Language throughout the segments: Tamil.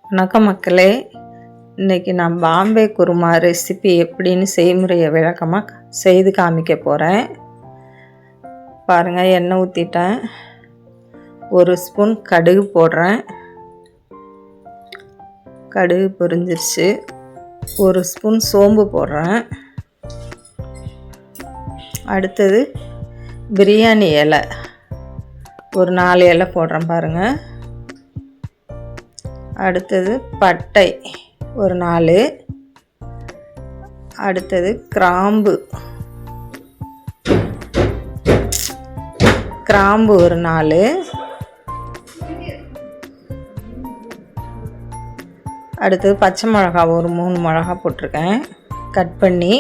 வணக்கம் மக்களே. இன்றைக்கி நான் பாம்பே குருமா ரெசிபி எப்படின்னு செய்முறையை விளக்கமாக செய்து காமிக்க போகிறேன். பாருங்கள், எண்ணெய் ஊற்றிட்டேன். 1 ஸ்பூன் கடுகு போடுறேன். கடுகு பொரிஞ்சிருச்சு. 1 ஸ்பூன் சோம்பு போடுறேன். அடுத்தது பிரியாணி இலை ஒரு 4 இலை போடுறேன் பாருங்கள். அடுத்தது பட்டை ஒரு 4. அடுத்தது கிராம்பு ஒரு 4. அடுத்தது பச்சை மிளகா ஒரு 3 மிளகா போட்டிருக்கேன் கட் பண்ணி.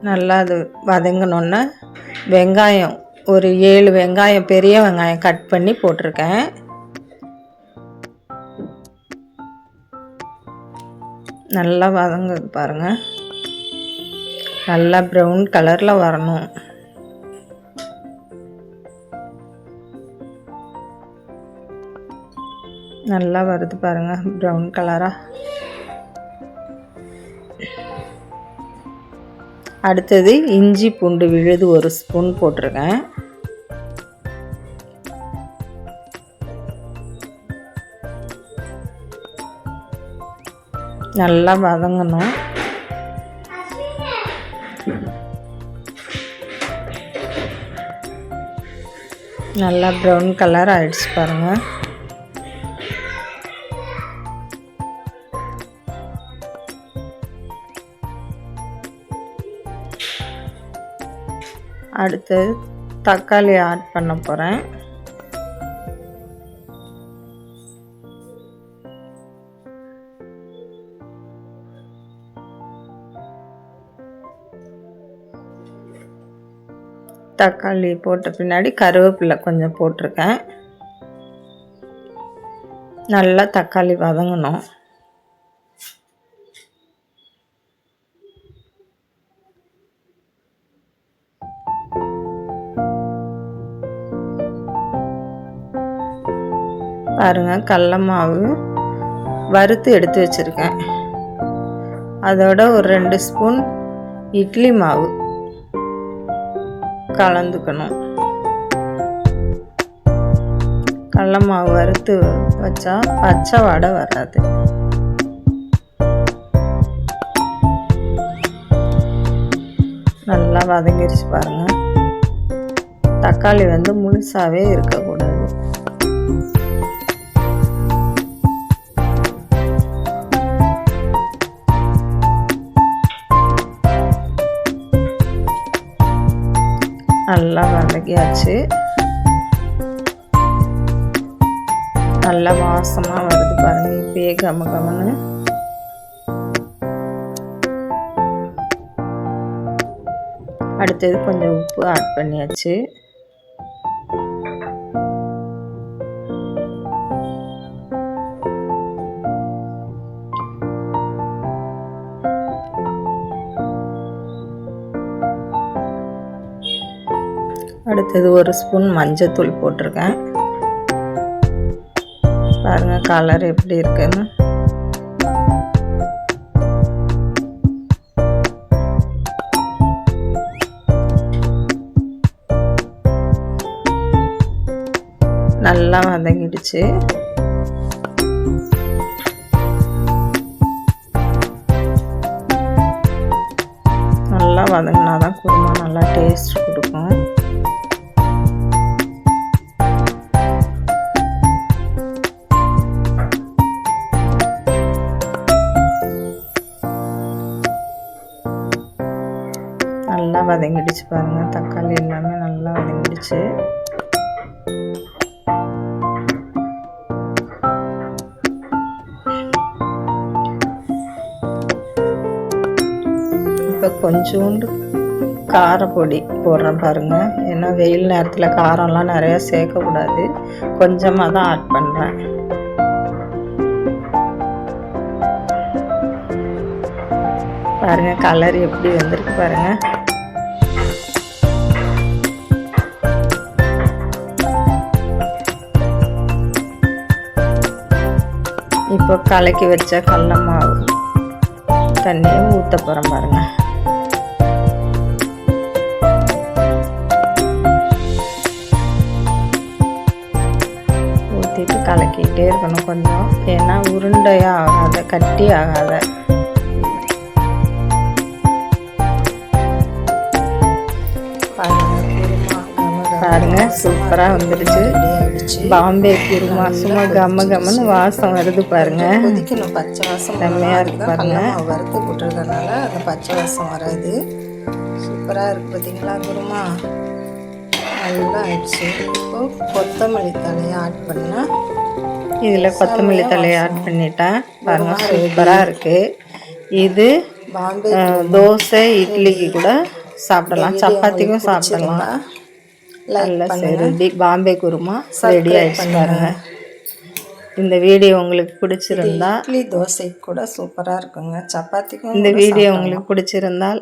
நல்லா அது வதங்கினோன்னே வெங்காயம் ஒரு 7 வெங்காயம், பெரிய வெங்காயம் கட் பண்ணி போட்டிருக்கேன். நல்லா வதங்குது பாருங்கள். நல்லா ப்ரௌன் கலரில் வரணும். நல்லா வருது பாருங்கள், ப்ரௌன் கலராக. அடுத்தது இஞ்சி பூண்டு விழுது 1 ஸ்பூன் போட்டிருக்கேன். நல்லா வதங்கணும். நல்லா ப்ரௌன் கலர் ஆயிடுச்சு பாருங்கள். அடுத்து தக்காளி ஆட் பண்ண போகிறேன். தக்காளி போட்ட பின்னாடி கருவேப்பிலை கொஞ்சம் போட்டிருக்கேன். நல்லா தக்காளி வதங்கணும். பாருங்கள், கடல மாவு வறுத்து எடுத்து வச்சுருக்கேன். அதோட ஒரு 2 ஸ்பூன் இட்லி மாவு கலந்துக்கணும். கடல மாவு வறுத்து வச்சா பச்சை வாடை வராது. நல்லா வதங்கிருச்சு பாருங்கள். தக்காளி முழுசாகவே இருக்கக்கூடாது. நல்லா வதக்கியாச்சு. நல்லா வாசமாக வருது பாருங்கள். இப்பயே கமன்னு. அடுத்தது கொஞ்சம் உப்பு ஆட் பண்ணியாச்சு. அடுத்தது 1 ஸ்பூன் மஞ்சத்தூள் போட்டிருக்கேன். பாருங்கள் கலர் எப்படி இருக்குன்னு. நல்லா வதங்கிடுச்சு. நல்லா வதங்கினாதான் குருமா நல்லா டேஸ்ட் கொடுக்கும். நல்லா வதங்கிடுச்சு பாருங்கள். தக்காளி எல்லாமே நல்லா வதங்கிடுச்சு. இப்போ கொஞ்சோண்டு காரப்பொடி போடுறேன் பாருங்கள். ஏன்னா வெயில் நேரத்தில் காரம்லாம் நிறையா சேர்க்கக்கூடாது. கொஞ்சமாக தான் ஆட் பண்ணுறேன். பாருங்கள் கலர் எப்படி வந்திருக்கு பாருங்கள். இப்போ கலக்கி வச்ச கடல மாவு தண்ணியை ஊற்ற போகிறோம் பாருங்கள். ஊற்றிட்டு கலக்கிட்டே இருக்கணும் கொஞ்சம், ஏன்னா உருண்டையாக ஆகாத, கட்டி ஆகாத. பாருங்க சூப்பராக வந்துடுச்சு. பாம்பே குருமா சும்மா கம்ம கம்மன்னு வாசம் வருது பாருங்க. கொதிக்கணும், பச்சை வாசம் செம்மையாக இருக்கு பாருங்க. வறுத்து போட்டுருக்கனால அந்த பச்சை வாசம் வராது. சூப்பராக இருக்குது பார்த்தீங்களா குருமா, நல்லா ஆயிடுச்சு. இப்போ கொத்தமல்லி தலையை ஆட் பண்ணால் இதில் கொத்தமல்லி தலையை ஆட் பண்ணிட்டேன் பாருங்க, சூப்பராக இருக்குது. இது பாம்பே தோசை இட்லிக்கு கூட சாப்பிடலாம், சப்பாத்திக்கும் சாப்பிடலாம். நல்ல ரெடி பாம்பே குருமா ரெடி ஆயிடுச்சு பாருங்க. இந்த வீடியோ உங்களுக்கு பிடிச்சிருந்தா இட்லி தோசை கூட சூப்பராக இருக்குங்க, சப்பாத்திக்கும். இந்த வீடியோ உங்களுக்கு பிடிச்சிருந்தால்